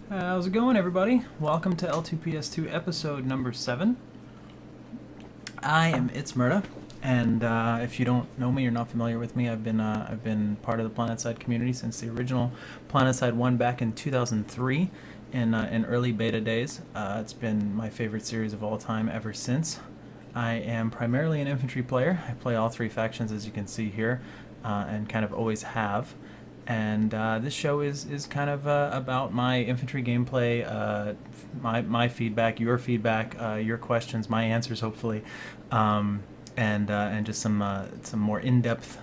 How's it going, everybody? Welcome to L2PS2 episode number 7. I am ItZMuRdA, and if you don't know me, you're not familiar with me, I've been part of the PlanetSide community since the original PlanetSide 1 back in 2003 in early beta days. It's been my favorite series of all time ever since. I am primarily an infantry player. I play all three factions, as you can see here, and kind of always have. And this show is kind of about my infantry gameplay, my feedback, your questions, my answers, hopefully, and just some more in-depth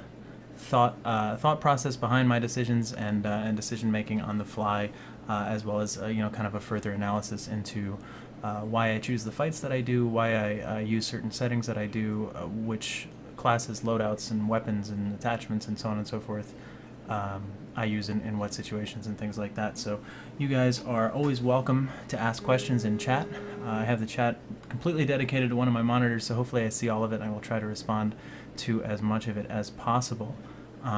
thought process behind my decisions and decision making on the fly, as well as kind of a further analysis into why I choose the fights that I do, why I use certain settings that I do, which classes, loadouts, and weapons and attachments, and so on and so forth. I use in what situations and things like that. So you guys are always welcome to ask questions in chat. I have the chat completely dedicated to one of my monitors, so hopefully I see all of it and I will try to respond to as much of it as possible. We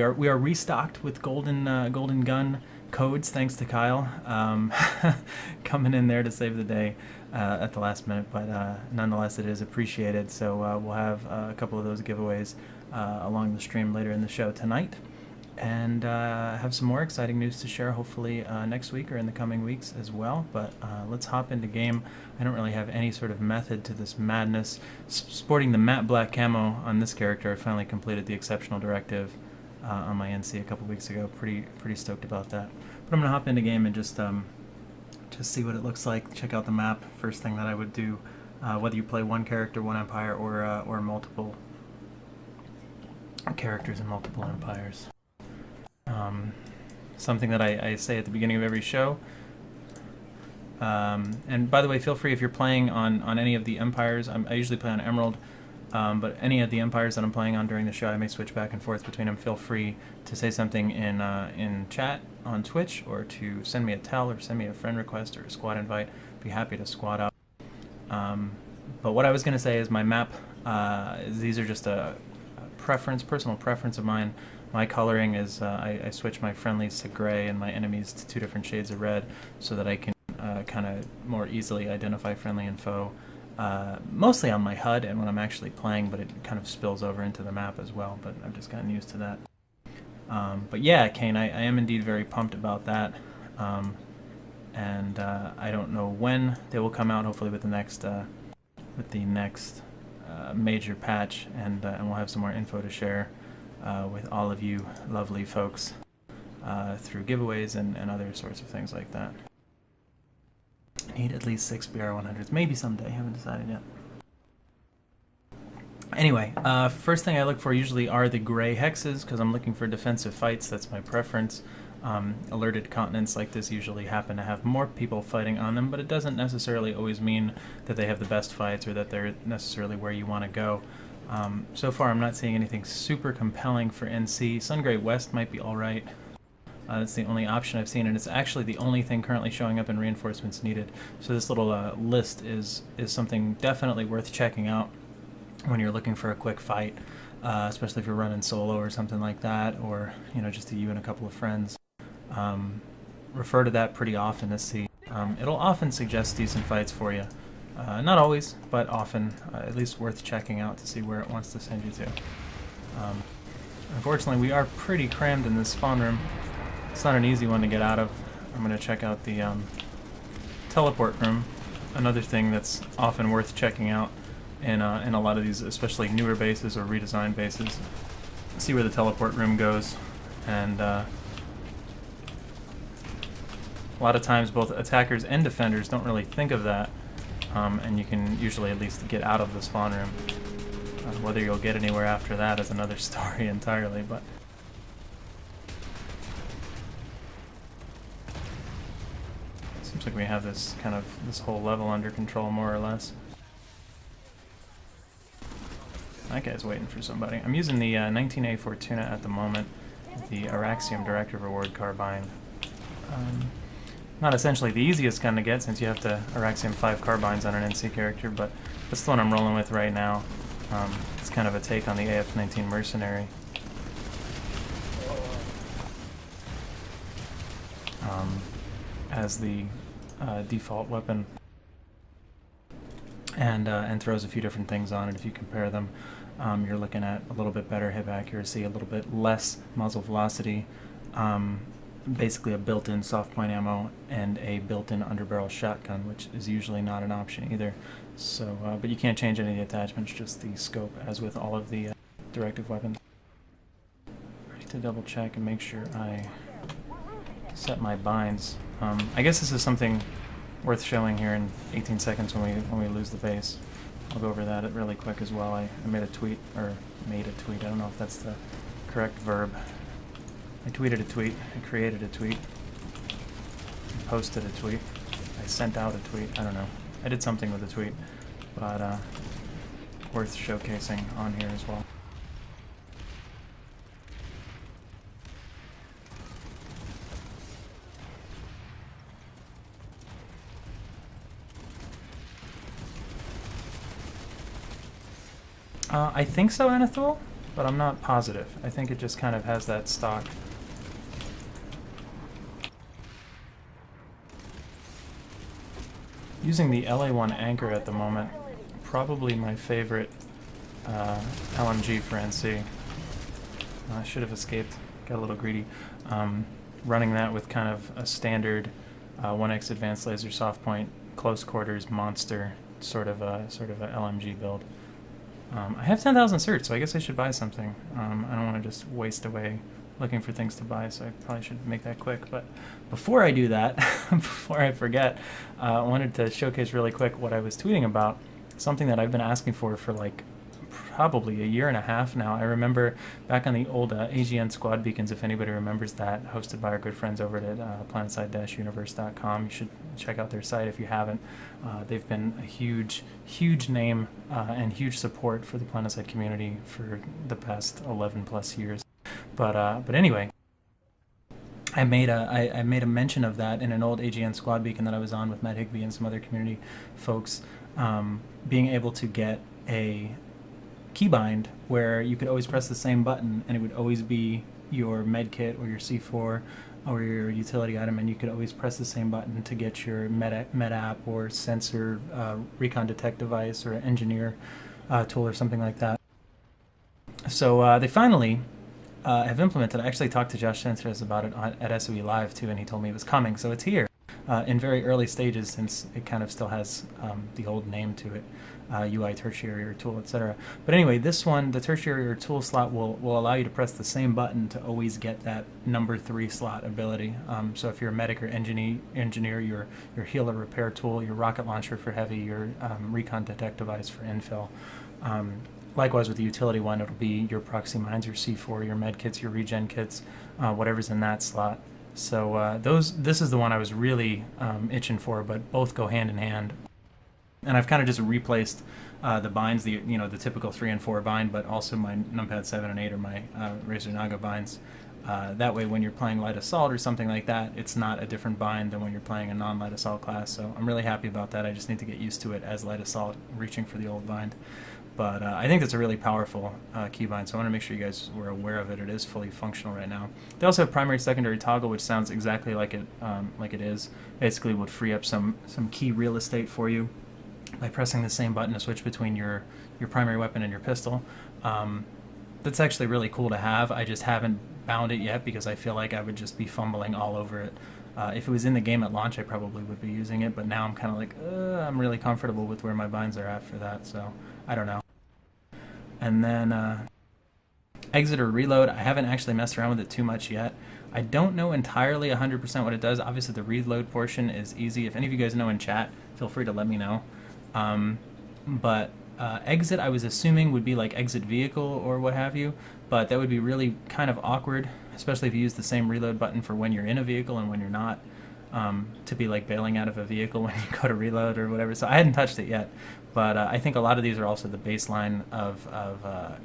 are restocked with golden gun codes, thanks to Kyle coming in there to save the day at the last minute, but nonetheless it is appreciated. So we'll have a couple of those giveaways along the stream later in the show tonight, and have some more exciting news to share hopefully next week or in the coming weeks as well. But let's hop into game. I don't really have any sort of method to this madness. Sporting the matte black camo on this character, I finally completed the exceptional directive on my NC a couple weeks ago. Pretty stoked about that. But I'm gonna hop into game and just see what it looks like, check out the map. First thing that I would do, whether you play one character, one empire, or multiple characters in multiple empires. Something that I say at the beginning of every show. And by the way, feel free if you're playing on any of the empires. I usually play on Emerald, but any of the empires that I'm playing on during the show, I may switch back and forth between them. Feel free to say something in chat on Twitch, or to send me a tell, or send me a friend request or a squad invite. Be happy to squad up. But what I was going to say is my map. These are just a personal preference of mine. My coloring is I switch my friendlies to gray and my enemies to 2 different shades of red, so that I can kind of more easily identify friendly and foe, mostly on my HUD and when I'm actually playing, but it kind of spills over into the map as well, but I've just gotten used to that. But yeah, Kane, I am indeed very pumped about that, and I don't know when they will come out, hopefully with the next major patch, and we'll have some more info to share with all of you lovely folks through giveaways and other sorts of things like that. I need at least 6 BR100s, maybe someday, haven't decided yet. Anyway, first thing I look for usually are the gray hexes, because I'm looking for defensive fights. That's my preference. Alerted continents like this usually happen to have more people fighting on them, but it doesn't necessarily always mean that they have the best fights or that they're necessarily where you want to go. So far I'm not seeing anything super compelling for NC. Sungray West might be alright. That's the only option I've seen, and it's actually the only thing currently showing up in reinforcements needed. So this little list is something definitely worth checking out when you're looking for a quick fight, especially if you're running solo or something like that, or just you and a couple of friends. Refer to that pretty often to see. It'll often suggest decent fights for you. Not always, but often, at least worth checking out to see where it wants to send you to. Unfortunately, we are pretty crammed in this spawn room. It's not an easy one to get out of. I'm going to check out the teleport room, another thing that's often worth checking out in a lot of these, especially newer bases or redesigned bases. See where the teleport room goes, and a lot of times both attackers and defenders don't really think of that, and you can usually at least get out of the spawn room. Whether you'll get anywhere after that is another story entirely, but seems like we have this whole level under control more or less. That guy's waiting for somebody. I'm using the 19A Fortuna at the moment, the Araxium Director Reward Carbine. Not essentially the easiest gun to get, since you have to Araxium 5 carbines on an NC character, but that's the one I'm rolling with right now. It's kind of a take on the AF-19 Mercenary. as the default weapon, and throws a few different things on it. If you compare them, you're looking at a little bit better hip accuracy, a little bit less muzzle velocity, basically a built-in soft point ammo, and a built-in underbarrel shotgun, which is usually not an option either. So, but you can't change any of the attachments, just the scope, as with all of the directive weapons. Ready to double check and make sure I set my binds. I guess this is something worth showing here in 18 seconds when we lose the base. I'll go over that really quick as well. I made a tweet, I don't know if that's the correct verb. I tweeted a tweet, I created a tweet, I posted a tweet, I sent out a tweet, I don't know. I did something with a tweet, but worth showcasing on here as well. I think so, Anathul, but I'm not positive. I think it just kind of has that stock. Using the LA1 anchor at the moment, probably my favorite LMG for NC. I should have escaped, got a little greedy. Running that with kind of a standard 1X advanced laser soft point, close quarters monster sort of a LMG build. I have 10,000 certs, so I guess I should buy something. I don't want to just waste away looking for things to buy, so I probably should make that quick. But before I do that, before I forget, I wanted to showcase really quick what I was tweeting about, something that I've been asking for like probably a year and a half now. I remember back on the old AGN squad beacons, if anybody remembers that, hosted by our good friends over at planetside-universe.com. You should check out their site if you haven't. They've been a huge name and huge support for the Planetside community for the past 11 plus years. But anyway, I made a mention of that in an old AGN squad beacon that I was on with Matt Higbee and some other community folks, being able to get a keybind where you could always press the same button and it would always be your med kit or your C4 or your utility item, and you could always press the same button to get your med app or sensor recon detect device or engineer tool or something like that. So they finally have implemented. I actually talked to Josh Sanchez about it at SOE Live too, and he told me it was coming, so it's here in very early stages, since it kind of still has the old name to it. UI tertiary or tool, etc. But anyway, this one, the tertiary or tool slot, will allow you to press the same button to always get that number 3 slot ability. So if you're a medic or engineer, your healer repair tool, your rocket launcher for heavy, your recon detect device for infill. Likewise with the utility one, it'll be your proxy mines, your C4, your med kits, your regen kits, whatever's in that slot. So this is the one I was really itching for, but both go hand in hand. And I've kind of just replaced the binds, the typical 3 and 4 bind, but also my numpad 7 and 8 are my Razor Naga binds. That way, when you're playing light assault or something like that, it's not a different bind than when you're playing a non-light assault class. So I'm really happy about that. I just need to get used to it as light assault, reaching for the old bind. But I think it's a really powerful keybind, so I want to make sure you guys were aware of it. It is fully functional right now. They also have primary secondary toggle, which sounds exactly like it is. Basically would free up some key real estate for you by pressing the same button to switch between your primary weapon and your pistol. That's actually really cool to have. I just haven't bound it yet because I feel like I would just be fumbling all over it. If it was in the game at launch, I probably would be using it, but now I'm kind of like, I'm really comfortable with where my binds are at for that, so I don't know. And then exit or reload, I haven't actually messed around with it too much yet. I don't know entirely 100% what it does. Obviously the reload portion is easy. If any of you guys know in chat, feel free to let me know. But exit, I was assuming, would be like exit vehicle or what have you, but that would be really kind of awkward, especially if you use the same reload button for when you're in a vehicle and when you're not, to be like bailing out of a vehicle when you go to reload or whatever. So I hadn't touched it yet, but I think a lot of these are also the baseline of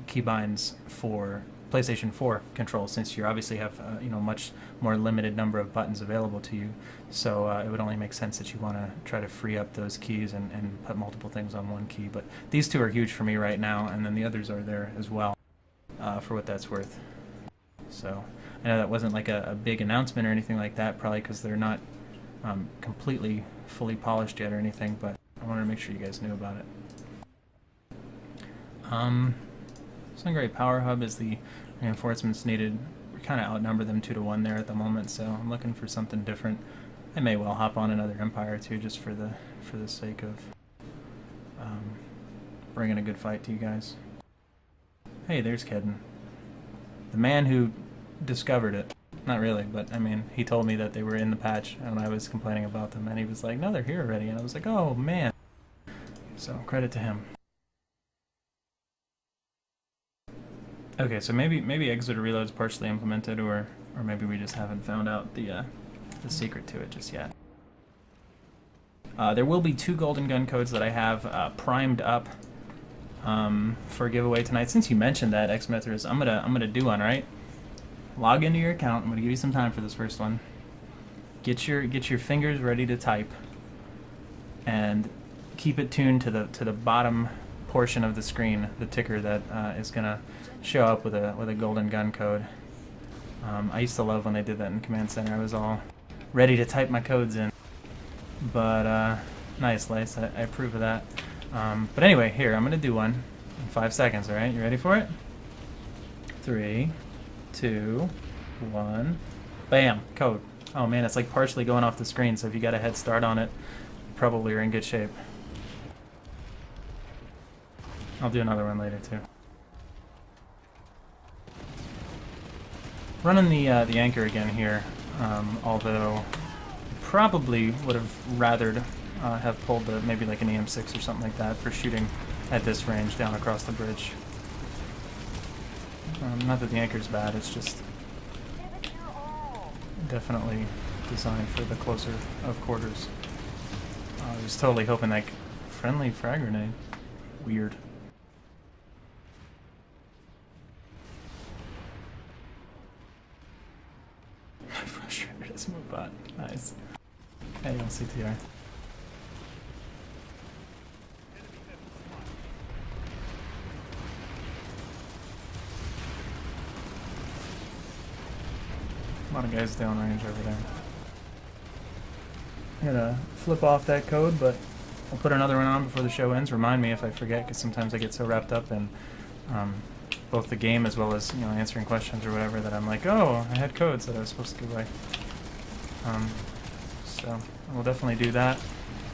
keybinds for PlayStation 4 controls, since you obviously have much more limited number of buttons available to you. So it would only make sense that you want to try to free up those keys and put multiple things on one key. But these two are huge for me right now, and then the others are there as well, for what that's worth. So I know that wasn't like a big announcement or anything like that, probably because they're not completely fully polished yet or anything, but I wanted to make sure you guys knew about it. Sungrave Power Hub is the reinforcements needed. We kind of outnumber them 2-to-1 there at the moment, so I'm looking for something different. I may well hop on another Empire too, just for the sake of bringing a good fight to you guys. Hey, there's Kedden. The man who discovered it. Not really, but I mean, he told me that they were in the patch and I was complaining about them, and he was like, no, they're here already, and I was like, oh man. So, credit to him. Okay, so maybe exit or reload's partially implemented, or maybe we just haven't found out the secret to it just yet. There will be 2 golden gun codes that I have primed up for a giveaway tonight. Since you mentioned that, Xmethodist, I'm gonna do one, right? Log into your account. I'm gonna give you some time for this first one. Get your fingers ready to type, and keep it tuned to the bottom portion of the screen, the ticker that is gonna show up with a golden gun code. I used to love when they did that in Command Center. I was all ready to type my codes in, but nice, Lice. I approve of that. But anyway, here, I'm gonna do one in 5 seconds. All right, you ready for it? 3, 2, 1, bam, code. Oh man, it's like partially going off the screen, so if you got a head start on it, you probably are in good shape. I'll do another one later too. Running the anchor again here, although probably would have rathered have pulled maybe like an EM6 or something like that for shooting at this range down across the bridge. Not that the anchor's bad, it's just definitely designed for the closer of quarters. I was totally hoping like friendly frag grenade. Weird. Frustrated as ItZMuRdA. Nice. Hey, on CTR. A lot of guys downrange over there. I'm gonna flip off that code, but I'll put another one on before the show ends. Remind me if I forget, because sometimes I get so wrapped up in both the game as well as answering questions or whatever that I'm like, oh, I had codes that I was supposed to give away. So I will definitely do that,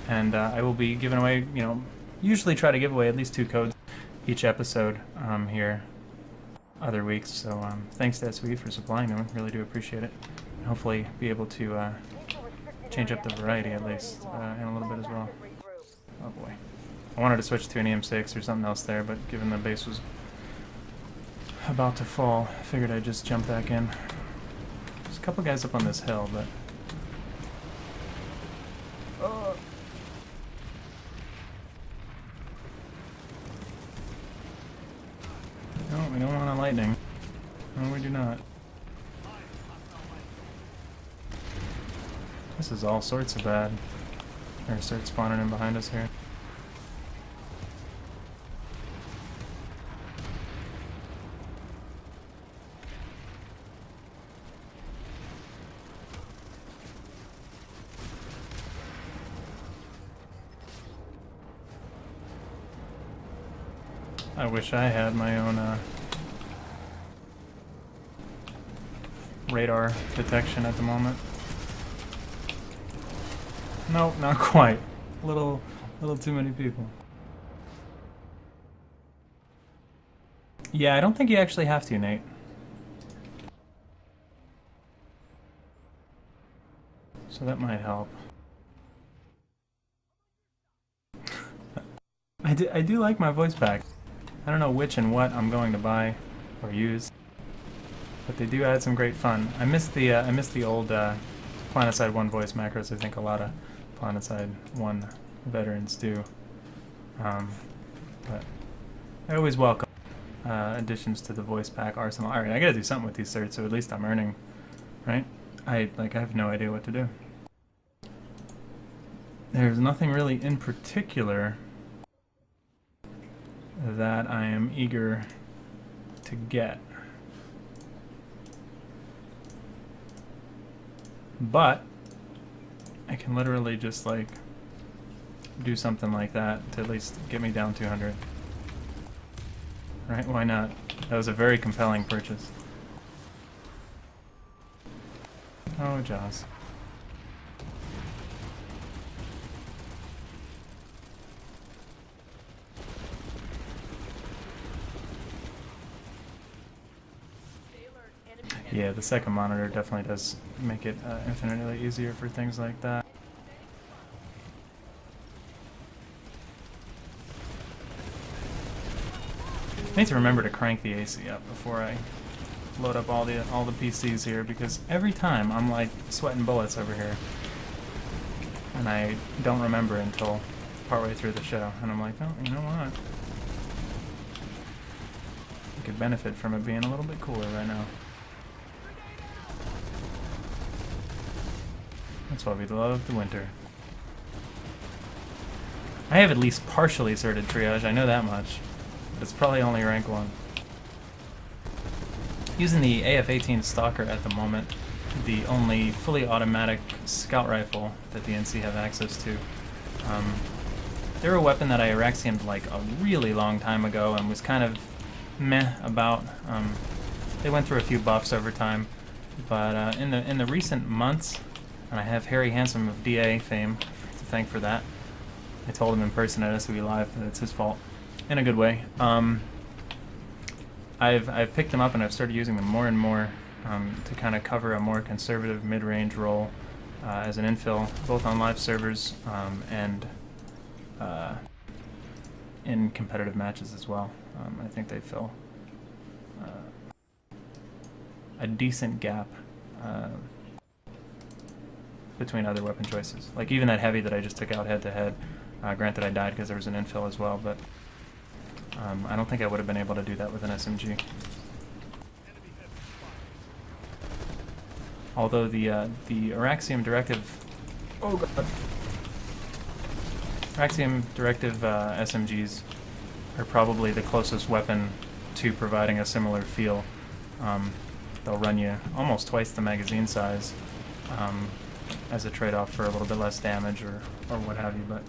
and I will be giving away, usually try to give away at least 2 codes each episode here. Other weeks, so thanks to SWE for supplying them. Really do appreciate it. And hopefully be able to change up the variety at least in a little bit as well. Oh boy. I wanted to switch to an EM6 or something else there, but given the base was about to fall, I figured I'd just jump back in. There's a couple guys up on this hill, but... No, we don't want a lightning. No, we do not. This is all sorts of bad. They're gonna start spawning in behind us here. I wish I had my own radar detection at the moment. Nope, not quite. Little too many people. Yeah, I don't think you actually have to, Nate. So that might help. I do like my voice pack. I don't know which and what I'm going to buy or use, but they do add some great fun. I miss the old Planetside 1 voice macros. I think a lot of Planetside 1 veterans do, but I always welcome additions to the voice pack arsenal. All right, I gotta do something with these certs, so at least I'm earning, right? I have no idea what to do. There's nothing really in particular that I am eager to get. But I can literally just like do something like that to at least get me down 200. Right? Why not? That was a very compelling purchase. Oh, Jaws. Yeah, the second monitor definitely does make it infinitely easier for things like that. I need to remember to crank the AC up before I load up all the PCs here, because every time I'm like sweating bullets over here, and I don't remember until partway through the show, and I'm like, oh, you know what? I could benefit from it being a little bit cooler right now. That's why we love the winter. I have at least partially sorted triage, I know that much. But it's probably only rank 1. Using the AF-18 Stalker at the moment, the only fully automatic scout rifle that the NC have access to. They're a weapon that I Iraxiumed like a really long time ago and was kind of meh about. They went through a few buffs over time, but in the recent months, and I have Harry Handsome of DA fame to thank for that. I told him in person at SOE Live that it's his fault. In a good way. I've picked them up and I've started using them more and more to kind of cover a more conservative mid-range role as an infill, both on live servers and in competitive matches as well. I think they fill a decent gap between other weapon choices. Like even that heavy that I just took out head-to-head, granted I died because there was an infill as well, but I don't think I would have been able to do that with an SMG. Although the Iraxium Directive... Oh god. Iraxium Directive SMGs are probably the closest weapon to providing a similar feel. They'll run you almost twice the magazine size as a trade-off for a little bit less damage or what have you, but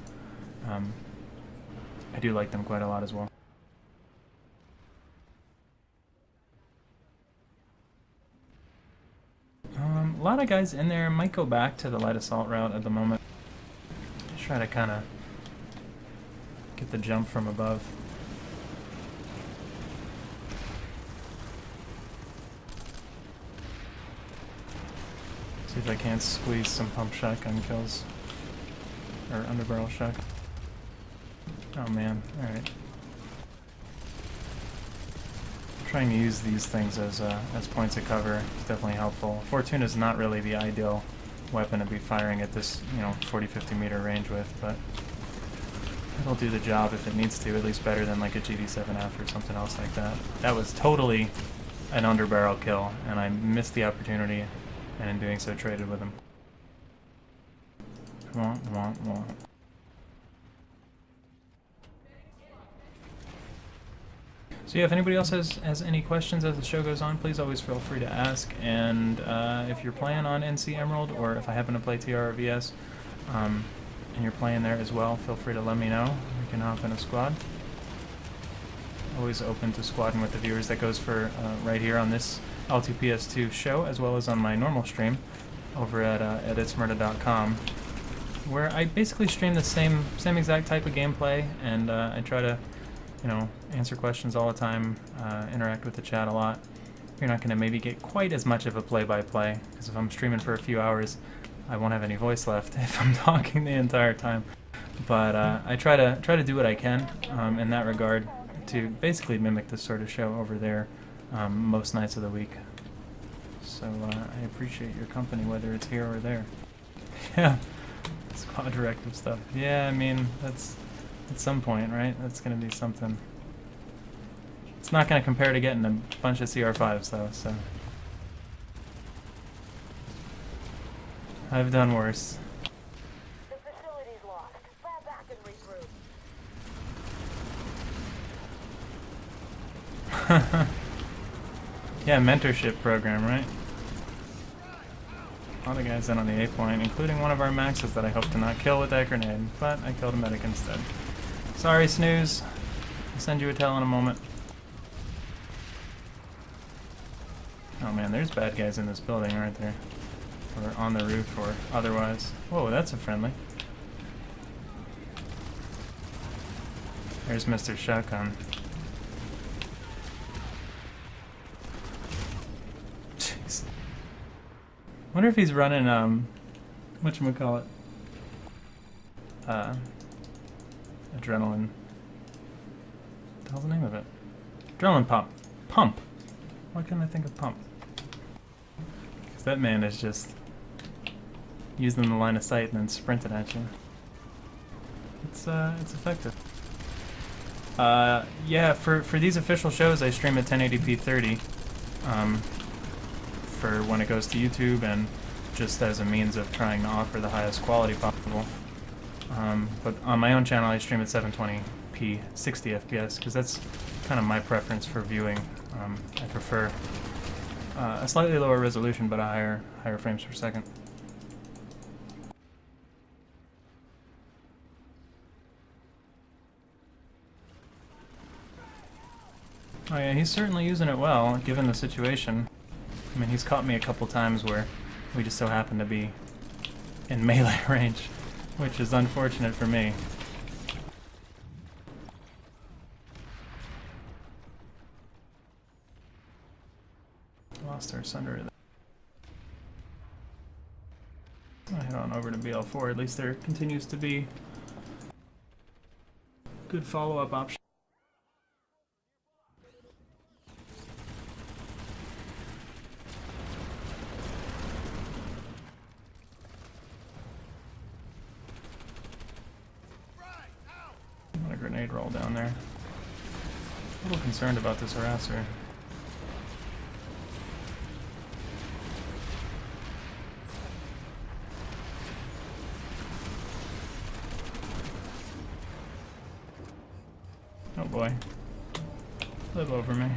I do like them quite a lot as well. A lot of guys in there might go back to the light assault route at the moment. Just try to kind of get the jump from above. See if I can't squeeze some pump shotgun kills. Or underbarrel shotgun. Oh man, alright. Trying to use these things as points of cover is definitely helpful. Fortuna is not really the ideal weapon to be firing at this, 40-50 meter range with, but it'll do the job if it needs to, at least better than like a GD7F or something else like that. That was totally an underbarrel kill, and I missed the opportunity, and in doing so traded with him. Wah, wah, wah. So yeah, if anybody else has any questions as the show goes on, please always feel free to ask. And if you're playing on ItZMuRdA, or if I happen to play TR or VS, and you're playing there as well, feel free to let me know. We can hop in a squad. Always open to squadding with the viewers. That goes for right here on this L2PS2 show, as well as on my normal stream over at ItZMuRdA.com, where I basically stream the same exact type of gameplay, and I try to answer questions all the time, interact with the chat a lot. You're not going to maybe get quite as much of a play-by-play, because if I'm streaming for a few hours, I won't have any voice left if I'm talking the entire time. But I try to do what I can in that regard to basically mimic this sort of show over there most nights of the week. So I appreciate your company, whether it's here or there. Yeah, squad directive stuff. Yeah, I mean, that's... at some point, right? That's going to be something. It's not going to compare to getting a bunch of CR5s, though, so. I've done worse. The facility's lost. Fall back and regroup. Yeah, mentorship program, right? All the guys in on the A point, including one of our maxes that I hope to not kill with that grenade, but I killed a medic instead. Sorry, Snooze. I'll send you a tell in a moment. Oh man, there's bad guys in this building, aren't there? Or on the roof, or otherwise. Whoa, that's a friendly. There's Mr. Shotgun. Jeez. Wonder if he's running, whatchamacallit? Adrenaline. What the hell's the name of it? Adrenaline pump. Pump. Why couldn't I think of pump? Because that man is just using the line of sight and then sprinting at you. It's effective. Yeah, for these official shows, I stream at 1080p 30 for when it goes to YouTube and just as a means of trying to offer the highest quality possible. But on my own channel, I stream at 720p 60 FPS because that's kind of my preference for viewing. I prefer a slightly lower resolution but a higher frames per second. Oh yeah, he's certainly using it well, given the situation. I mean, he's caught me a couple times where we just so happen to be in melee range, which is unfortunate for me. Lost our Sunder. I'll head on over to BL4. At least there continues to be good follow-up options. What a grenade roll down there. A little concerned about this harasser. Oh boy. Live over me.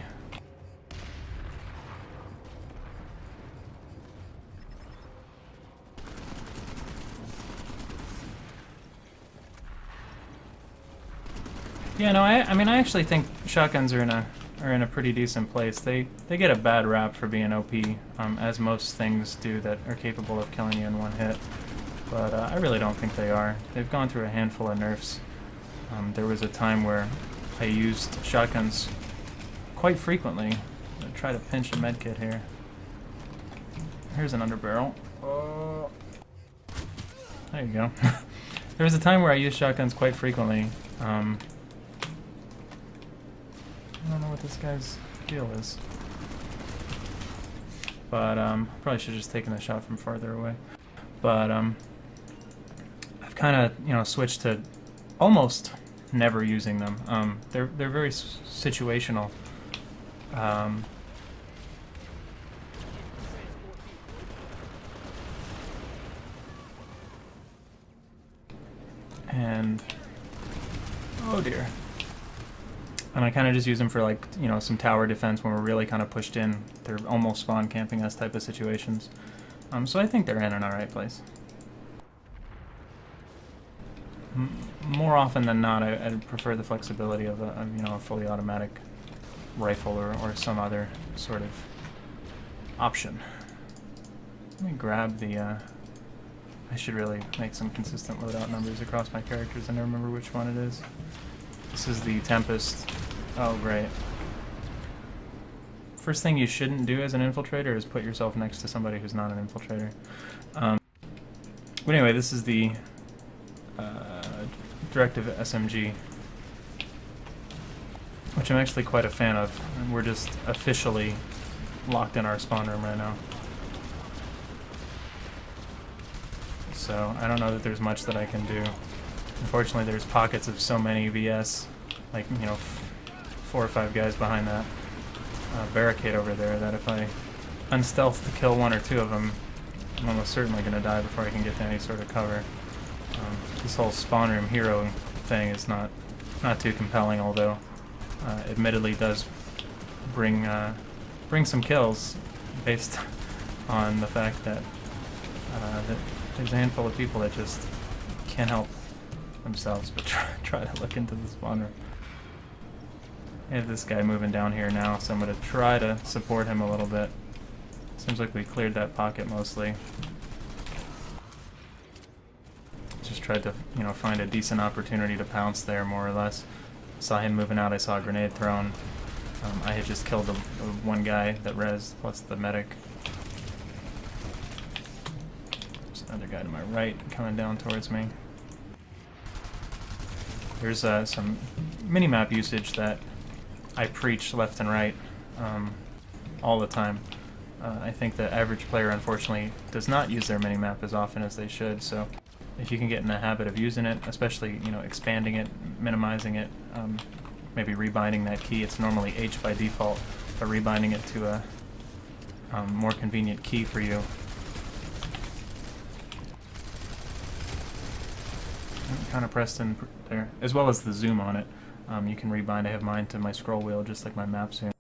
Yeah, no, I mean, I actually think shotguns are in a pretty decent place. They get a bad rap for being OP, as most things do that are capable of killing you in one hit. But I really don't think they are. They've gone through a handful of nerfs. There was a time where I used shotguns quite frequently. I'm gonna try to pinch a medkit here. Here's an underbarrel. Oh. There you go. There was a time where I used shotguns quite frequently. I don't know what this guy's deal is. But probably should have just taken the shot from farther away. But I've kind of, switched to almost never using them. They're very situational. And oh dear. And I kind of just use them for, like, some tower defense when we're really kind of pushed in. They're almost spawn camping us type of situations. So I think they're in an alright place. More often than not, I'd prefer the flexibility of a fully automatic rifle or some other sort of option. Let me grab the... I should really make some consistent loadout numbers across my characters. I never remember which one it is. This is the Tempest. Oh, great. First thing you shouldn't do as an infiltrator is put yourself next to somebody who's not an infiltrator. But anyway, this is the directive SMG, which I'm actually quite a fan of. And we're just officially locked in our spawn room right now. So I don't know that there's much that I can do. Unfortunately, there's pockets of so many VS, like, 4 or 5 guys behind that barricade over there, that if I unstealth to kill 1 or 2 of them, I'm almost certainly going to die before I can get to any sort of cover. This whole spawn room hero thing is not too compelling, although admittedly does bring some kills based on the fact that There's a handful of people that just can't help themselves but try to look into the spawner. I have this guy moving down here now, so I'm going to try to support him a little bit. Seems like we cleared that pocket mostly. Just tried to, you know, find a decent opportunity to pounce there, more or less. Saw him moving out, I saw a grenade thrown. I had just killed the one guy that rezzed, plus the medic. There's another guy to my right coming down towards me. There's some minimap usage that I preach left and right all the time. I think the average player, unfortunately, does not use their minimap as often as they should, so if you can get in the habit of using it, especially, you know, expanding it, minimizing it, maybe rebinding that key. It's normally H by default, but rebinding it to a more convenient key for you. Kind of pressed in there, as well as the zoom on it. You can rebind. I have mine to my scroll wheel, just like my map zoom.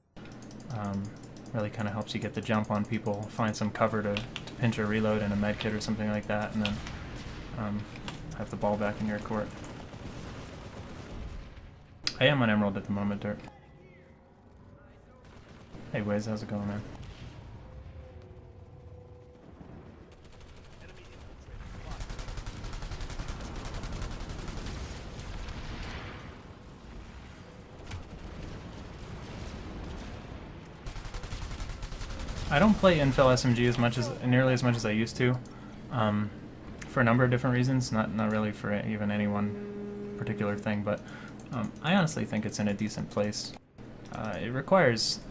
Really kind of helps you get the jump on people, find some cover to pinch a reload in a med kit or something like that, and then have the ball back in your court. I am on Emerald at the moment, Dirt. Hey Wiz, how's it going, man? I don't play Infill SMG nearly as much as I used to, for a number of different reasons. Not really for even any one particular thing, but I honestly think it's in a decent place. It requires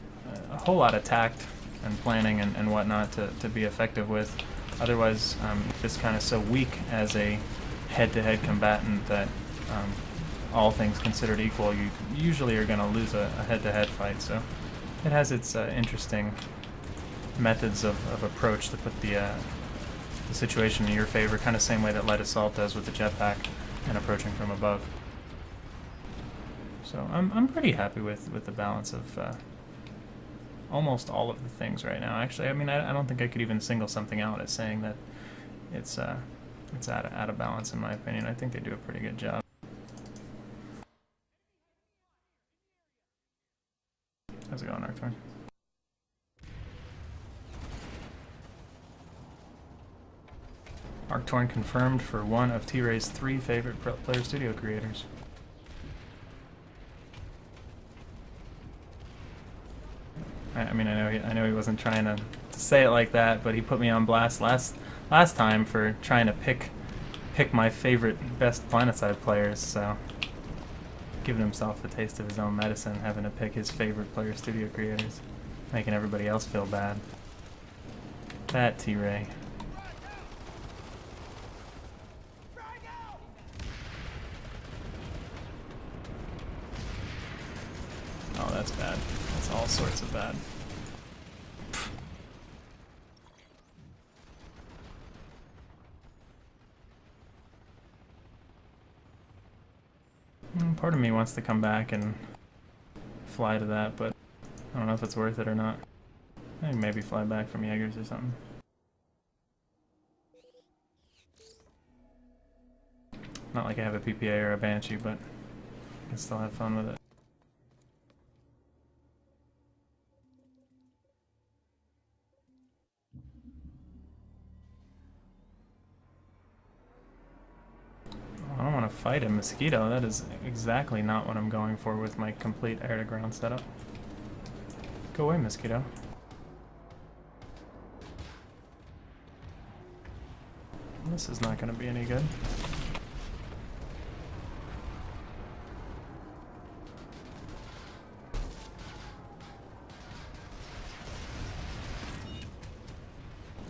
a whole lot of tact and planning and whatnot to be effective with. Otherwise, it's kind of so weak as a head-to-head combatant that all things considered equal, you usually are going to lose a head-to-head fight. So it has its interesting methods of approach to put the situation in your favor, kind of same way that Light Assault does with the jetpack and approaching from above. So I'm pretty happy with the balance of almost all of the things right now. Actually, I mean, I don't think I could even single something out as saying that it's out of balance in my opinion. I think they do a pretty good job. How's it going, Arctorn? Arctorn confirmed for one of T-Ray's 3 favorite player studio creators. I mean, I know he wasn't trying to say it like that, but he put me on blast last time for trying to pick my favorite best PlanetSide players. So giving himself a taste of his own medicine, having to pick his favorite player studio creators, making everybody else feel bad. That T-Ray. Oh, that's bad. That's all sorts of bad. Part of me wants to come back and fly to that, but I don't know if it's worth it or not. I think maybe fly back from Jaegers or something. Not like I have a PPA or a Banshee, but I can still have fun with it. I don't want to fight a Mosquito. That is exactly not what I'm going for with my complete air-to-ground setup. Go away, Mosquito. This is not going to be any good.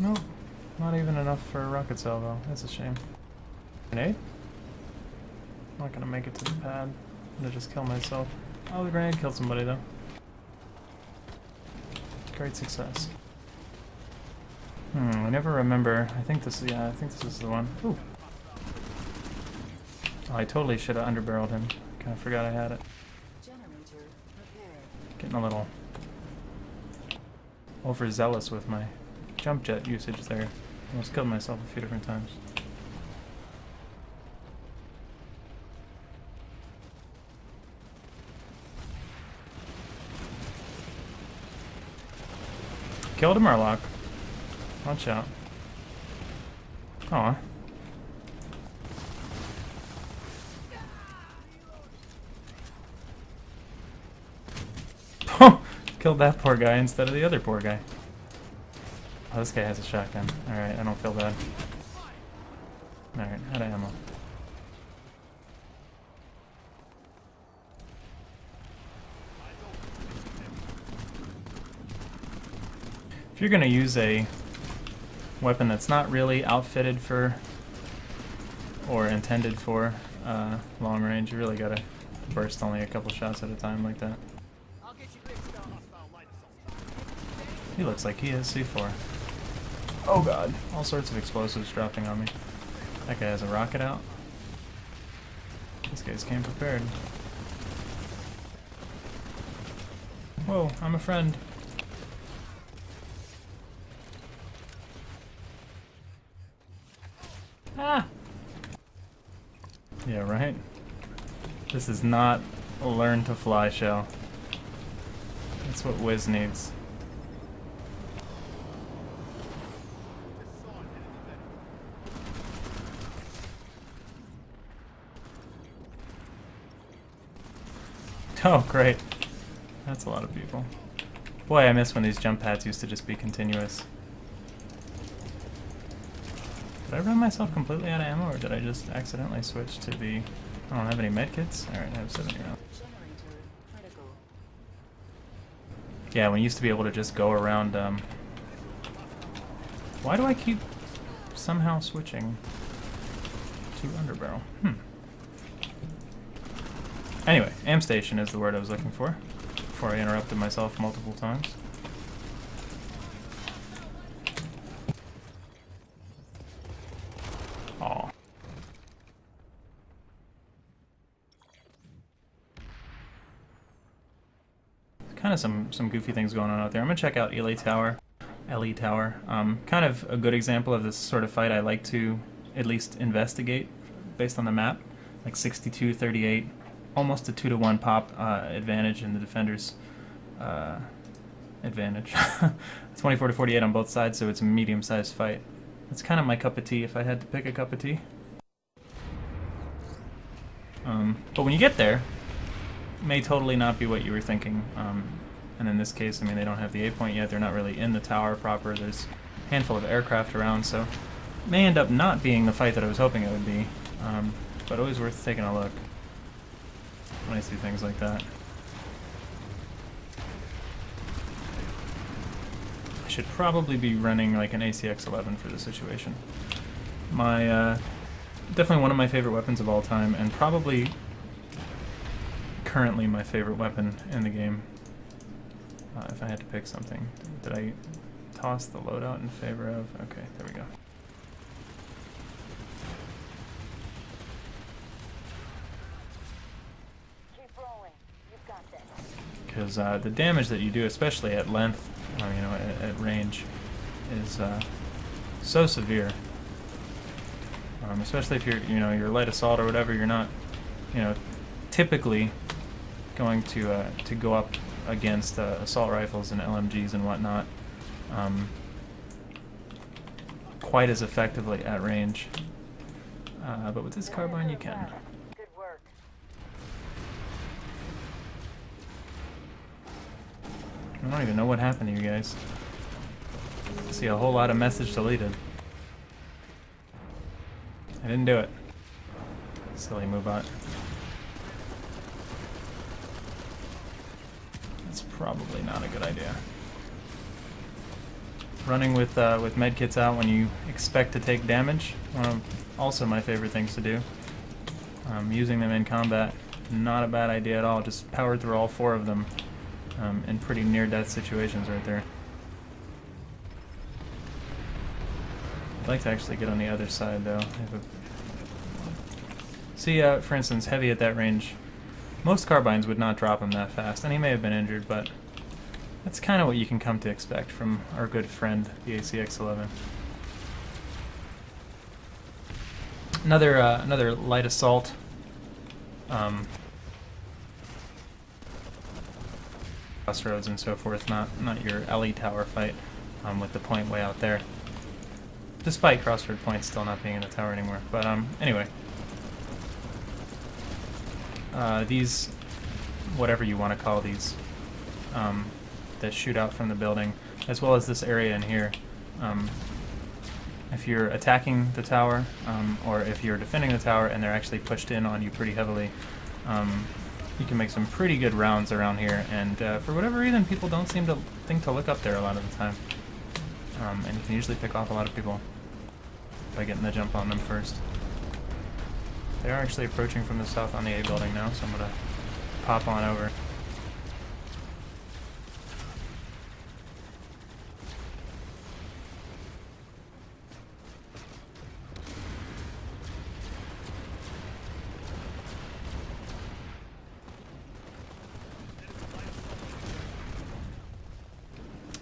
Nope, not even enough for a rocket salvo. That's a shame. Grenade? I'm not gonna make it to the pad. I'm gonna just kill myself. Oh, the grenade killed somebody though. Great success. I never remember. I think this is, yeah, I think this is the one. Ooh. Oh, I totally should have underbarreled him. Kinda forgot I had it. Getting a little overzealous with my jump jet usage there. Almost killed myself a few different times. Killed a Murloc. Watch out. Aw. Killed that poor guy instead of the other poor guy. Oh, this guy has a shotgun. Alright, I don't feel bad. Alright, out of ammo. If you're gonna use a weapon that's not really outfitted for or intended for long range, you really gotta burst only a couple shots at a time like that. He looks like he has C4. Oh god, all sorts of explosives dropping on me. That guy has a rocket out. This guy's came prepared. Whoa, I'm a friend. Ah! Yeah, right? This is not a learn to fly show. That's what Wiz needs. Oh, great. That's a lot of people. Boy, I miss when these jump pads used to just be continuous. Did I run myself completely out of ammo, or did I just accidentally switch to the... I don't have any medkits? Alright, I have 70 rounds. Yeah, we used to be able to just go around, Why do I keep somehow switching to underbarrel? Anyway, am station is the word I was looking for, before I interrupted myself multiple times. Aw. Kind of some goofy things going on out there. I'm gonna check out LE Tower. Kind of a good example of this sort of fight I like to at least investigate based on the map. Like 62-38. Almost a 2-to-1 pop advantage in the defender's advantage. 24-48 on both sides, so it's a medium-sized fight. It's kind of my cup of tea if I had to pick a cup of tea. But when you get there, it may totally not be what you were thinking. And in this case, I mean, they don't have the A point yet. They're not really in the tower proper. There's a handful of aircraft around, so it may end up not being the fight that I was hoping it would be. But always worth taking a look when I see things like that. I should probably be running like an ACX-11 for this situation. My definitely one of my favorite weapons of all time, and probably currently my favorite weapon in the game. If I had to pick something, did I toss the loadout in favor of? Okay, there we go. Because the damage that you do, especially at length, or, you know, at range, is so severe. Especially if you're light assault or whatever, you're not, typically going to go up against assault rifles and LMGs and whatnot quite as effectively at range. But with this carbine, you can. I don't even know what happened to you guys. I see a whole lot of message deleted. I didn't do it. Silly Moobot. That's probably not a good idea. Running with medkits out when you expect to take damage, one of also my favorite things to do. Using them in combat, not a bad idea at all. Just powered through all 4 of them. In pretty near-death situations right there. I'd like to actually get on the other side, though. See, for instance, heavy at that range. Most carbines would not drop him that fast, and he may have been injured, but that's kind of what you can come to expect from our good friend, the ACX-11. Another light assault. Crossroads and so forth, not your LE tower fight with the point way out there. Despite crossroad points still not being in the tower anymore. But anyway. These, whatever you want to call these, that shoot out from the building, as well as this area in here. If you're attacking the tower, or if you're defending the tower and they're actually pushed in on you pretty heavily, you can make some pretty good rounds around here, and for whatever reason people don't seem to think to look up there a lot of the time. And you can usually pick off a lot of people by getting the jump on them first. They are actually approaching from the south on the A building now, so I'm going to pop on over.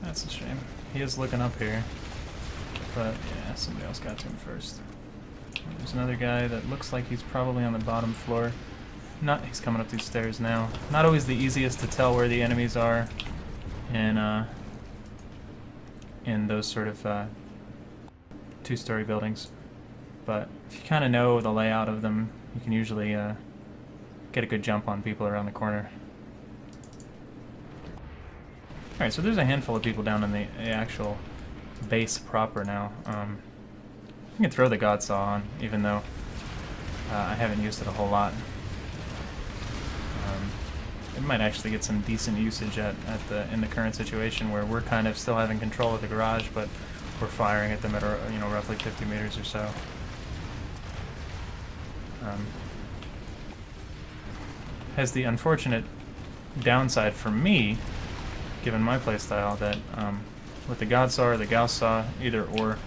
That's a shame. He is looking up here, but yeah, somebody else got to him first. There's another guy that looks like he's probably on the bottom floor. He's coming up these stairs now. Not always the easiest to tell where the enemies are in those sort of two-story buildings, but if you kind of know the layout of them, you can usually get a good jump on people around the corner. Alright, so there's a handful of people down in the actual base proper now. I can throw the Godsaw on, even though I haven't used it a whole lot. It might actually get some decent usage in the current situation where we're kind of still having control of the garage, but we're firing at them at roughly 50 meters or so. Has the unfortunate downside for me, given my playstyle, that with the Godsaw or the Gauss Saw, either or,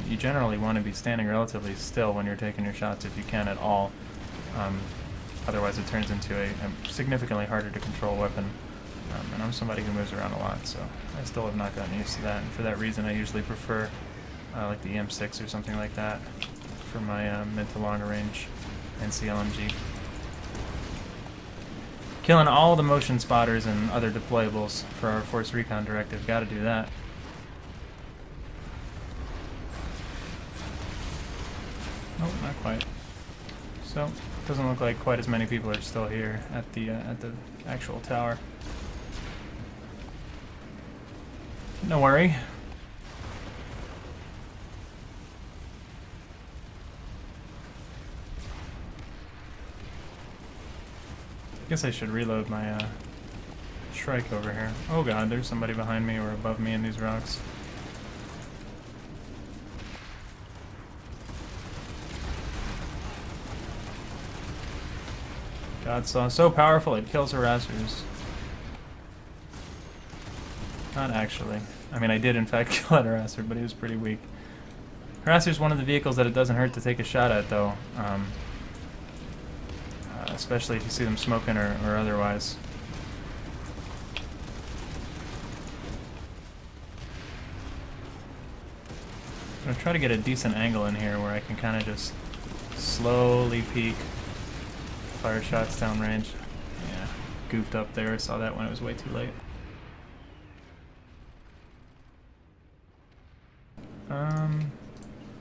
you generally want to be standing relatively still when you're taking your shots if you can at all. Otherwise it turns into a significantly harder to control weapon. And I'm somebody who moves around a lot, so I still have not gotten used to that. And for that reason I usually prefer like the M6 or something like that for my mid to longer range NCLMG. Killing all the motion spotters and other deployables for our Force Recon directive. Gotta do that. Nope, not quite. So, doesn't look like quite as many people are still here at the actual tower. No worry. I guess I should reload my Shrike over here. Oh god, there's somebody behind me or above me in these rocks. Godsaw, so powerful it kills harassers. Not actually. I mean, I did in fact kill that harasser, but he was pretty weak. Harasser's one of the vehicles that it doesn't hurt to take a shot at, though. Especially if you see them smoking or otherwise. I'm going to try to get a decent angle in here where I can kind of just slowly peek. Fire shots downrange. Yeah, goofed up there. I saw that when it was way too late.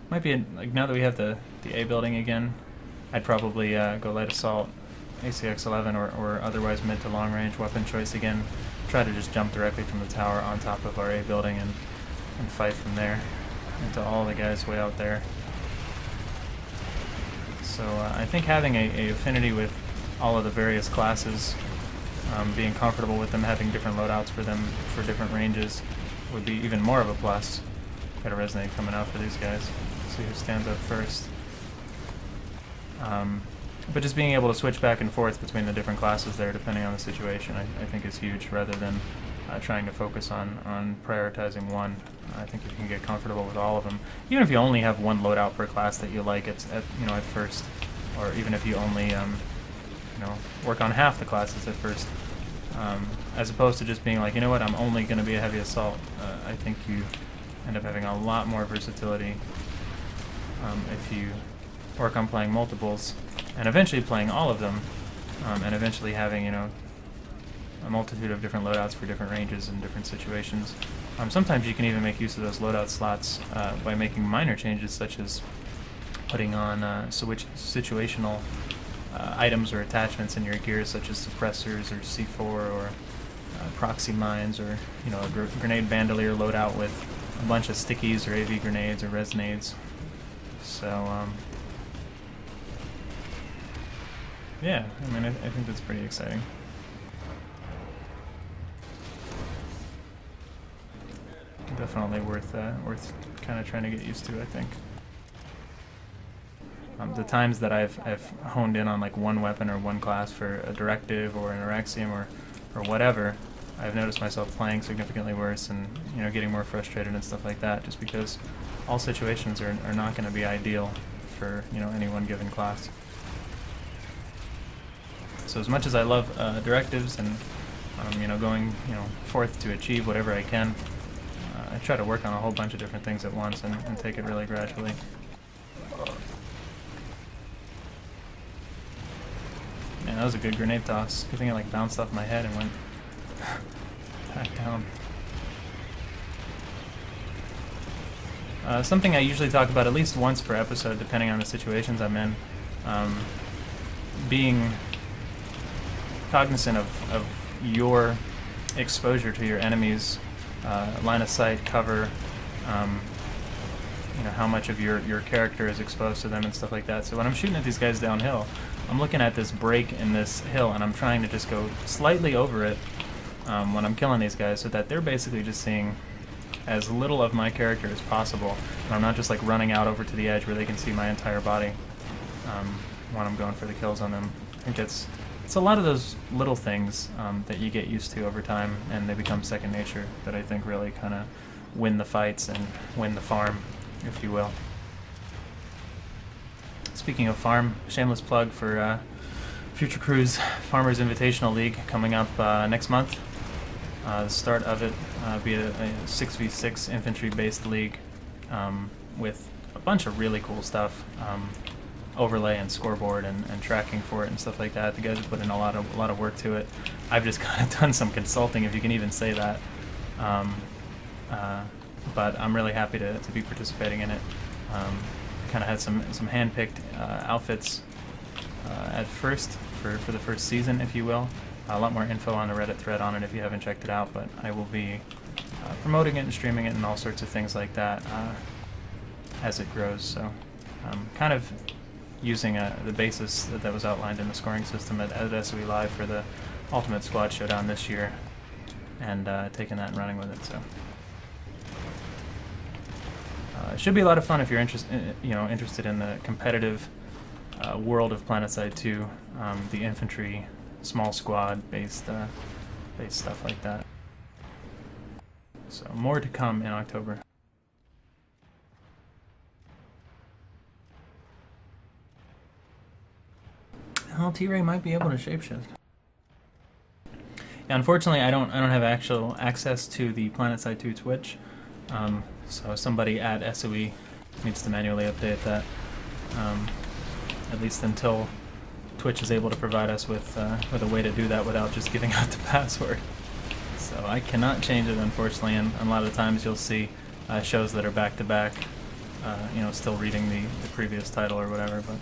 Might be like now that we have the A building again, I'd probably go light assault, ACX-11 or otherwise mid to long range weapon choice again. Try to just jump directly from the tower on top of our A building and fight from there into all the guys way out there. So I think having a affinity with all of the various classes, being comfortable with them, having different loadouts for them for different ranges would be even more of a plus. Got a resonate coming out for these guys. See who stands up first. But just being able to switch back and forth between the different classes there, depending on the situation, I think is huge, rather than trying to focus on prioritizing one. I think if you can get comfortable with all of them, even if you only have one loadout per class that you like at first, or even if you only work on half the classes at first, as opposed to just being like, you know what, I'm only going to be a heavy assault. I think you end up having a lot more versatility if you work on playing multiples, and eventually playing all of them, and eventually having, you know, a multitude of different loadouts for different ranges and different situations. Sometimes you can even make use of those loadout slots by making minor changes, such as putting on situational items or attachments in your gear, such as suppressors or C4 or proxy mines, or, you know, a grenade bandolier loadout with a bunch of stickies or AV grenades or resonades. So yeah, I mean, I think that's pretty exciting. Definitely worth kind of trying to get used to, I think. The times that I've honed in on like one weapon or one class for a directive or an Araxium or whatever, I've noticed myself playing significantly worse and, you know, getting more frustrated and stuff like that, just because all situations are not going to be ideal for, you know, any one given class. So as much as I love directives and you know, going, you know, forth to achieve whatever I can, I try to work on a whole bunch of different things at once and take it really gradually. Man, that was a good grenade toss. Good thing it like bounced off my head and went back down. Something I usually talk about at least once per episode, depending on the situations I'm in, being cognizant of your exposure to your enemies, line of sight, cover, you know, how much of your character is exposed to them and stuff like that. So when I'm shooting at these guys downhill, I'm looking at this break in this hill and I'm trying to just go slightly over it when I'm killing these guys, so that they're basically just seeing as little of my character as possible, and I'm not just like running out over to the edge where they can see my entire body when I'm going for the kills on them. I think it's a lot of those little things that you get used to over time, and they become second nature, that I think really kind of win the fights and win the farm, if you will. Speaking of farm, shameless plug for Future Crew's Farmers Invitational League coming up next month. The start of it be a 6v6 infantry-based league with a bunch of really cool stuff, overlay and scoreboard and tracking for it and stuff like that. The guys have put in a lot of work to it. I've just kind of done some consulting, if you can even say that. But I'm really happy to be participating in it. Kind of had some hand-picked outfits at first for the first season, if you will. A lot more info on the Reddit thread on it if you haven't checked it out, but I will be promoting it and streaming it and all sorts of things like that as it grows. So kind of using the basis that was outlined in the scoring system at SOE Live for the Ultimate Squad Showdown this year, and taking that and running with it. So it should be a lot of fun if you're interested in the competitive world of PlanetSide 2, the infantry small squad based stuff like that. So more to come in October. Well, T-Ray might be able to shapeshift. Yeah, unfortunately, I don't have actual access to the PlanetSide 2 Twitch, so somebody at SOE needs to manually update that, at least until Twitch is able to provide us with a way to do that without just giving out the password. So I cannot change it, unfortunately, and a lot of the times you'll see shows that are back-to-back, you know, still reading the previous title or whatever. But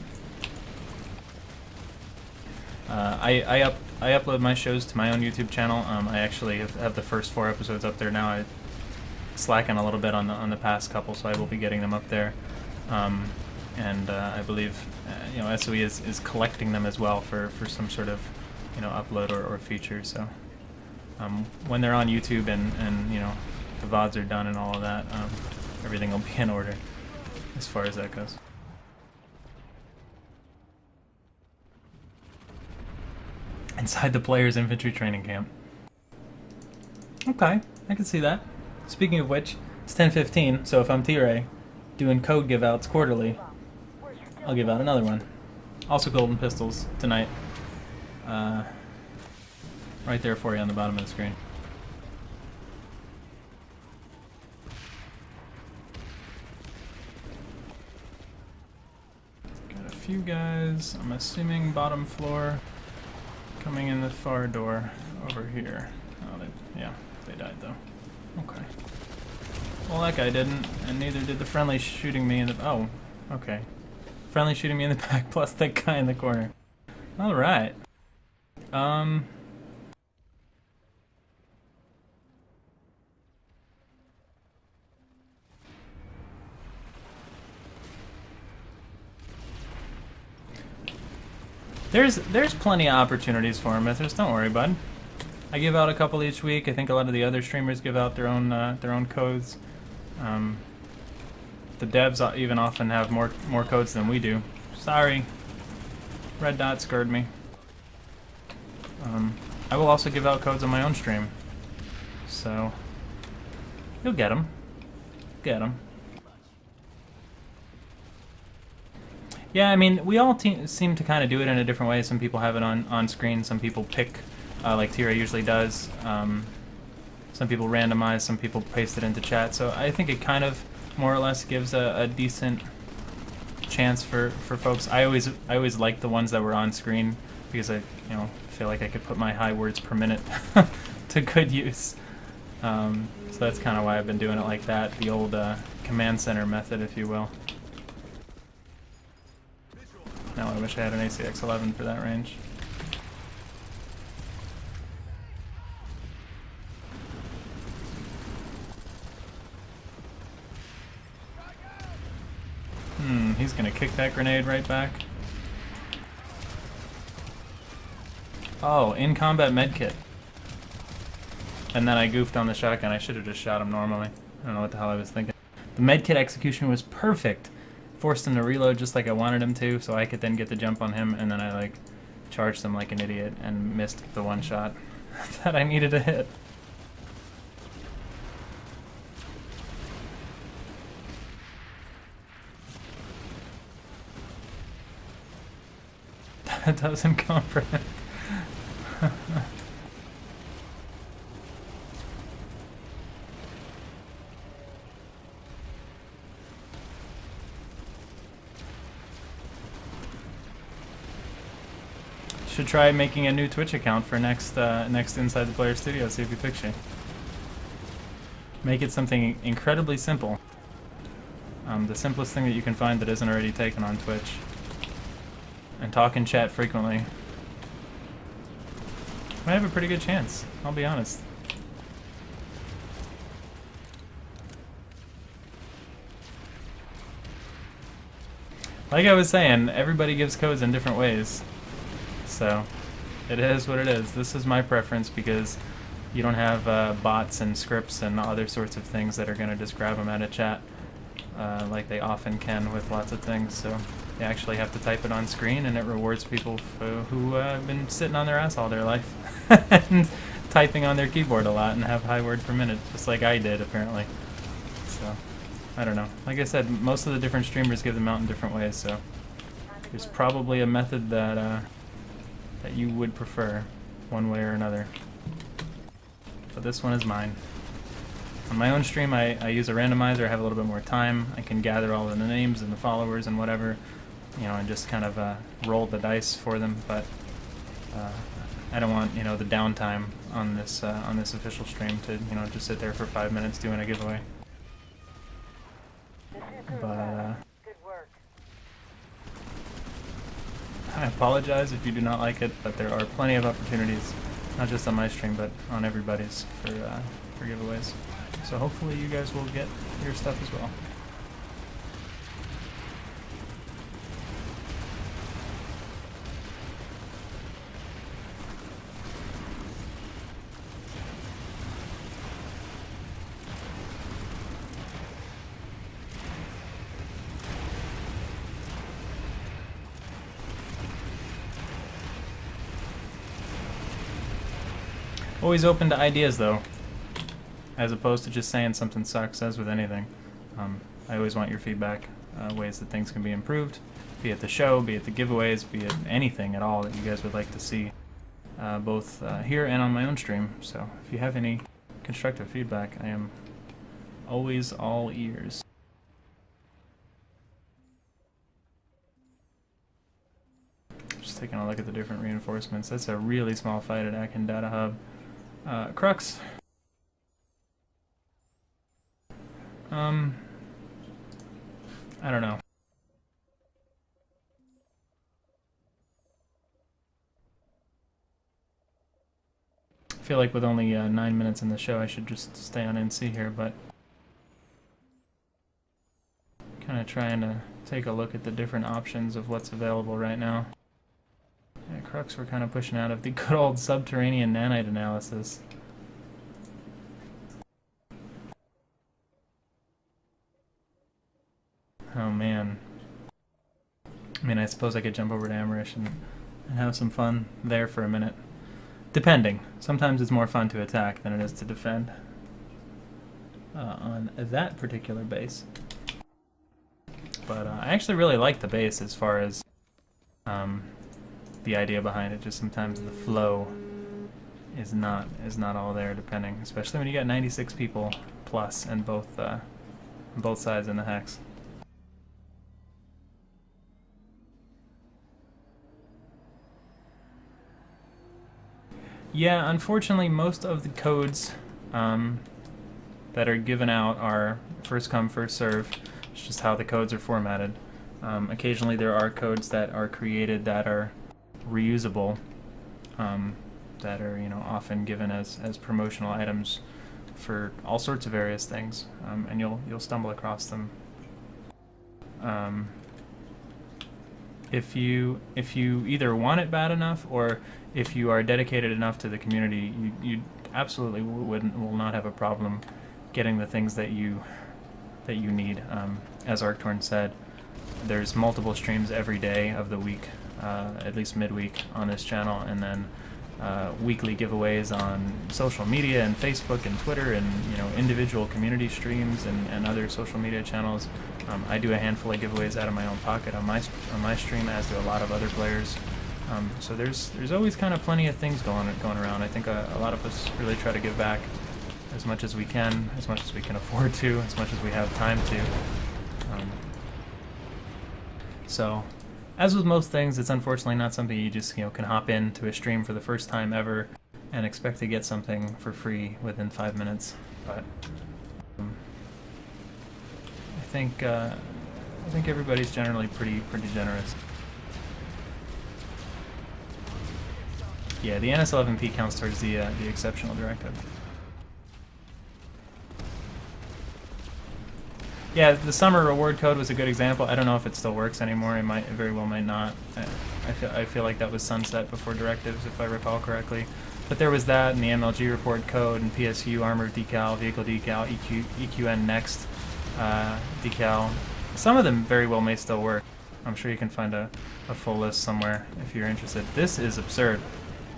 I upload my shows to my own YouTube channel. I actually have the first 4 episodes up there now. I slacking a little bit on the past couple, so I will be getting them up there. And I believe you know, SOE is collecting them as well for some sort of, you know, upload or feature. So when they're on YouTube and you know, the VODs are done and all of that, everything will be in order as far as that goes. Inside the player's infantry training camp. Okay, I can see that. Speaking of which, it's 10:15, so if I'm T-Ray doing code give-outs quarterly, I'll give out another one. Also golden pistols tonight. Right there for you on the bottom of the screen. Gotta few guys, I'm assuming bottom floor, coming in the far door over here. Oh, they died though. Okay. Well, that guy didn't, and neither did the friendly shooting me in the... Oh, okay. Friendly shooting me in the back, plus that guy in the corner. Alright. There's plenty of opportunities for Mythras, don't worry, bud. I give out a couple each week. I think a lot of the other streamers give out their own codes. The devs even often have more codes than we do. Sorry. Red dot scared me. I will also give out codes on my own stream. So, you'll get them. Get them. Yeah, I mean, we all seem to kind of do it in a different way. Some people have it on screen. Some people pick, like Tira usually does. Some people randomize. Some people paste it into chat. So I think it kind of more or less gives a decent chance for folks. I always like the ones that were on screen because I feel like I could put my high words per minute to good use. So that's kind of why I've been doing it like that, the old command center method, if you will. Now I wish I had an ACX-11 for that range. He's gonna kick that grenade right back. Oh, in combat medkit. And then I goofed on the shotgun. I should have just shot him normally. I don't know what the hell I was thinking. The medkit execution was perfect. Forced him to reload just like I wanted him to, so I could then get the jump on him, and then I like charged him like an idiot and missed the one shot that I needed to hit. That doesn't comprehend. Should try making a new Twitch account for next Inside the Player Studio, see if he picks you. Make it something incredibly simple. The simplest thing that you can find that isn't already taken on Twitch. And talk in chat frequently. Might have a pretty good chance, I'll be honest. Like I was saying, everybody gives codes in different ways. So, it is what it is. This is my preference because you don't have bots and scripts and other sorts of things that are going to just grab them out of chat like they often can with lots of things. So, you actually have to type it on screen, and it rewards people who have been sitting on their ass all their life and typing on their keyboard a lot and have high word per minute, just like I did apparently. So, I don't know. Like I said, most of the different streamers give them out in different ways, so there's probably a method that you would prefer, one way or another. But this one is mine. On my own stream, I use a randomizer. I have a little bit more time. I can gather all of the names and the followers and whatever, and just kind of roll the dice for them. But I don't want the downtime on this official stream to just sit there for 5 minutes doing a giveaway. But I apologize if you do not like it, but there are plenty of opportunities, not just on my stream, but on everybody's for giveaways. So hopefully you guys will get your stuff as well. Always open to ideas, though, as opposed to just saying something sucks, as with anything. I always want your feedback, ways that things can be improved, be it the show, be it the giveaways, be it anything at all that you guys would like to see, both here and on my own stream. So if you have any constructive feedback, I am always all ears. Just taking a look at the different reinforcements. That's a really small fight at Akin Data Hub. Crux. I don't know. I feel like with only 9 minutes in the show, I should just stay on NC here, but kind of trying to take a look at the different options of what's available right now. Yeah, Crux were kind of pushing out of the good old subterranean nanite analysis. Oh man. I mean, I suppose I could jump over to Amarish and have some fun there for a minute. Depending. Sometimes it's more fun to attack than it is to defend on that particular base. But I actually really like the base as far as the idea behind it. Just sometimes the flow is not all there, depending, especially when you got 96 people plus and both sides in the hex. Yeah, unfortunately, most of the codes that are given out are first come, first serve. It's just how the codes are formatted. Occasionally there are codes that are created that are reusable, that are, you know, often given as promotional items for all sorts of various things, and you'll stumble across them. If you either want it bad enough, or if you are dedicated enough to the community, you absolutely will not have a problem getting the things that you need. As Arctorn said, there's multiple streams every day of the week, at least midweek on this channel, and then weekly giveaways on social media and Facebook and Twitter, and, you know, individual community streams and other social media channels. I do a handful of giveaways out of my own pocket on my stream, as do a lot of other players. So there's always kind of plenty of things going around. I think a lot of us really try to give back as much as we can, as much as we can afford to, as much as we have time to. So, as with most things, it's unfortunately not something you just, you know, can hop into a stream for the first time ever and expect to get something for free within 5 minutes. But I think everybody's generally pretty generous. Yeah, the NS11P counts towards the exceptional directive. Yeah, the summer reward code was a good example. I don't know if it still works anymore. It very well might not. I feel like that was sunset before directives, if I recall correctly. But there was that, and the MLG report code, and PSU armor decal, vehicle decal, EQN next decal. Some of them very well may still work. I'm sure you can find a full list somewhere if you're interested. This is absurd.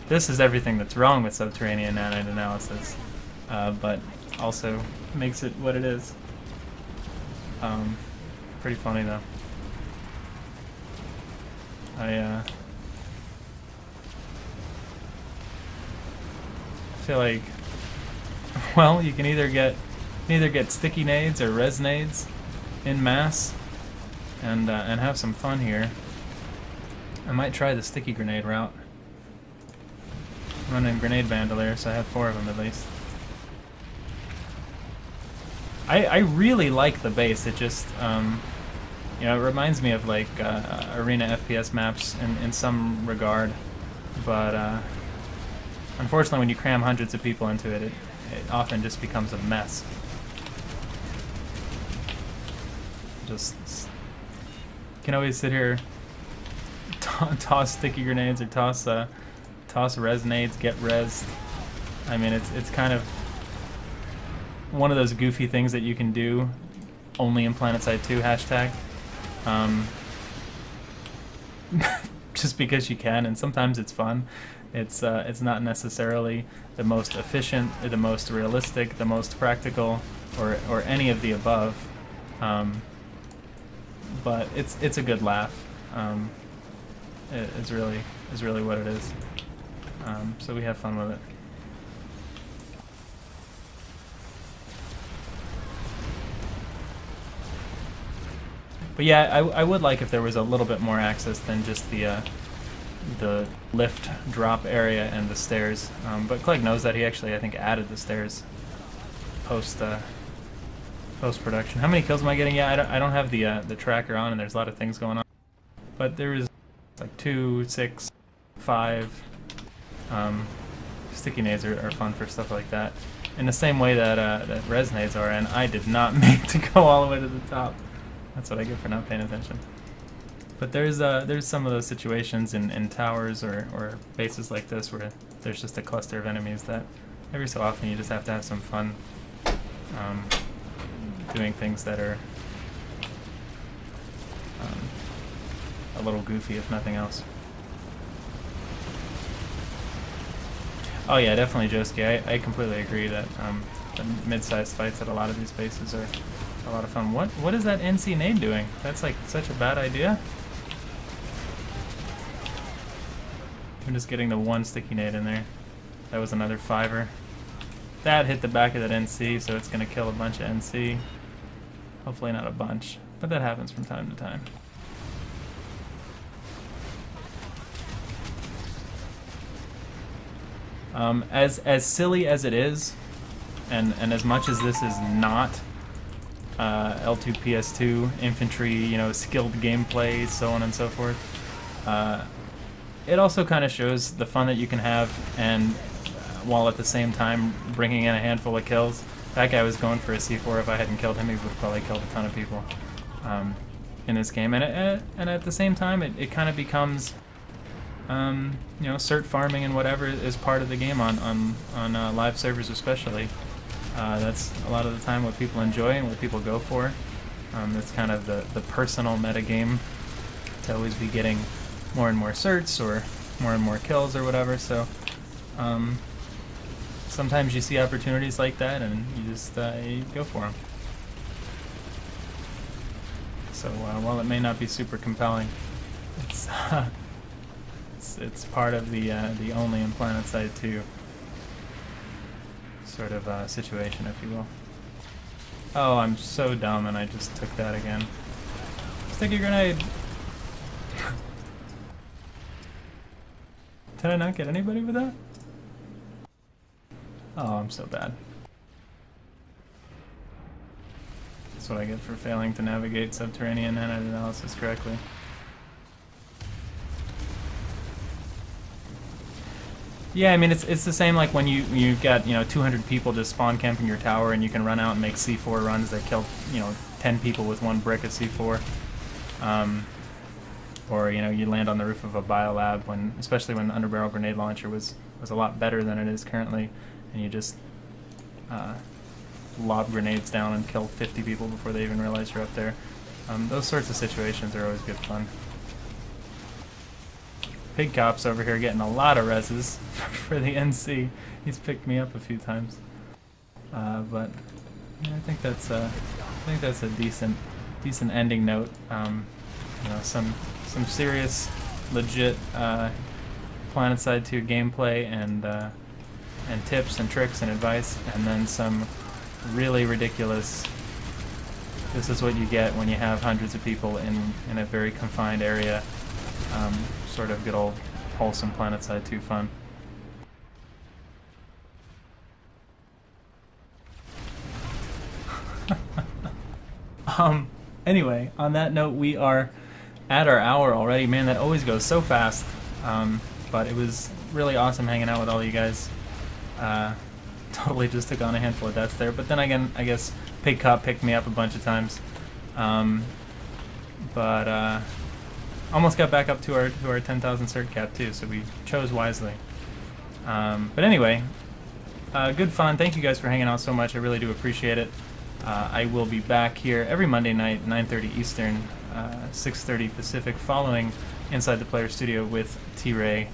This is everything that's wrong with subterranean nanite analysis, but also makes it what it is. Pretty funny though. I feel like, well, you can either get sticky nades or res nades in mass, and have some fun here. I might try the sticky grenade route. I'm running grenade bandolier, so I have 4 of them at least. I really like the base. It just, you know, it reminds me of like arena FPS maps in some regard, but unfortunately, when you cram hundreds of people into it, it often just becomes a mess. Just you can always sit here, toss sticky grenades or toss res nades, get rezzed. I mean, it's kind of one of those goofy things that you can do only in PlanetSide 2 hashtag. Just because you can, and sometimes it's fun. It's not necessarily the most efficient, or the most realistic, the most practical, or any of the above. But it's a good laugh. It's really what it is. So we have fun with it. But yeah, I would like if there was a little bit more access than just the the lift drop area and the stairs. But Clegg knows that. He actually, I think, added the stairs post production. How many kills am I getting? Yeah, I don't have the tracker on, and there's a lot of things going on. But there is like 2, 6, 5. Sticky nades are fun for stuff like that. In the same way that res nades are, and I did not make to go all the way to the top. That's what I get for not paying attention. But there's some of those situations in towers or bases like this where there's just a cluster of enemies that every so often you just have to have some fun doing things that are a little goofy, if nothing else. Oh yeah, definitely, Josuke. I completely agree that the mid-sized fights at a lot of these bases are a lot of fun. What is that NC nade doing? That's like such a bad idea. I'm just getting the one sticky nade in there. That was another 5er. That hit the back of that NC, so it's gonna kill a bunch of NC. Hopefully not a bunch, but that happens from time to time. As silly as it is, and as much as this is not L2PS2 infantry, you know, skilled gameplay, so on and so forth, it also kind of shows the fun that you can have, and while at the same time bringing in a handful of kills. That guy was going for a C4. If I hadn't killed him, he would have probably killed a ton of people in this game. And at the same time, it kind of becomes, you know, cert farming and whatever is part of the game on live servers especially. That's a lot of the time what people enjoy and what people go for. That's kind of the personal meta game, to always be getting more and more certs or more and more kills or whatever. So sometimes you see opportunities like that and you just you go for them. So while it may not be super compelling, it's it's part of the only in PlanetSide 2 sort of situation, if you will. Oh, I'm so dumb and I just took that again. Sticky grenade! Did I not get anybody with that? Oh, I'm so bad. That's what I get for failing to navigate subterranean nanite analysis correctly. Yeah, I mean, it's the same like when you've got, you know, 200 people just spawn camping your tower and you can run out and make C4 runs that kill, you know, 10 people with one brick of C4. Or, you know, you land on the roof of a biolab when, especially when the underbarrel grenade launcher was a lot better than it is currently, and you just lob grenades down and kill 50 people before they even realize you're up there. Those sorts of situations are always good fun. Pig Cop's over here getting a lot of reses for the NC. He's picked me up a few times, but yeah, I think that's a decent ending note. You know, some serious, legit PlanetSide 2 gameplay and tips and tricks and advice, and then some really ridiculous. This is what you get when you have hundreds of people in a very confined area. Sort of good old wholesome PlanetSide 2 fun. Anyway, on that note, we are at our hour already. Man, that always goes so fast. But it was really awesome hanging out with all you guys. Totally just took on a handful of deaths there. But then again, I guess Pig Cop picked me up a bunch of times. But almost got back up to our 10,000 cert cap too, so we chose wisely. But anyway, good fun. Thank you guys for hanging out so much. I really do appreciate it. I will be back here every Monday night, 9:30 Eastern, 6:30 Pacific, following Inside the Player Studio with T-Ray.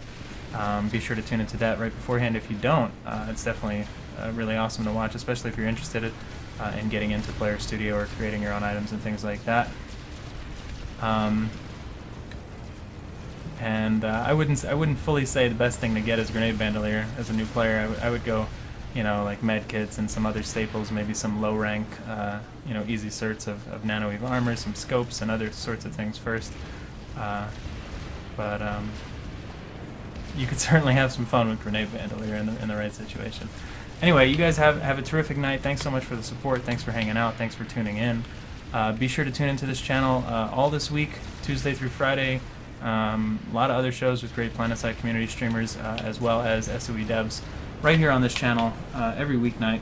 Be sure to tune into that right beforehand. If you don't, it's definitely really awesome to watch, especially if you're interested in getting into Player Studio or creating your own items and things like that. And I wouldn't fully say the best thing to get is Grenade Bandolier as a new player. I would go, you know, like med kits and some other staples, maybe some low rank, you know, easy certs of nano-eve armor, some scopes and other sorts of things first. But you could certainly have some fun with Grenade Vandal here in the right situation. Anyway, you guys have a terrific night. Thanks so much for the support. Thanks for hanging out. Thanks for tuning in. Be sure to tune into this channel all this week, Tuesday through Friday. A lot of other shows with great PlanetSide community streamers, as well as SOE devs, right here on this channel every weeknight.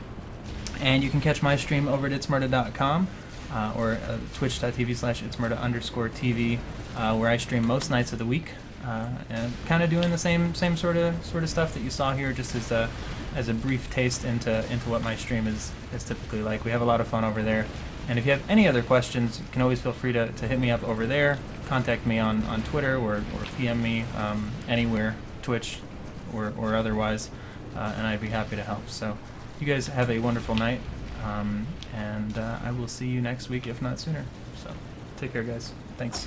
And you can catch my stream over at ItZMuRdA.com or twitch.tv/ItZMuRdA_TV, where I stream most nights of the week, and kind of doing the same sort of stuff that you saw here, just as a brief taste into what my stream is typically like. We have a lot of fun over there. And if you have any other questions, you can always feel free to hit me up over there. Contact me on Twitter or PM me anywhere, Twitch or otherwise, and I'd be happy to help. So you guys have a wonderful night, and I will see you next week, if not sooner. So take care, guys. Thanks.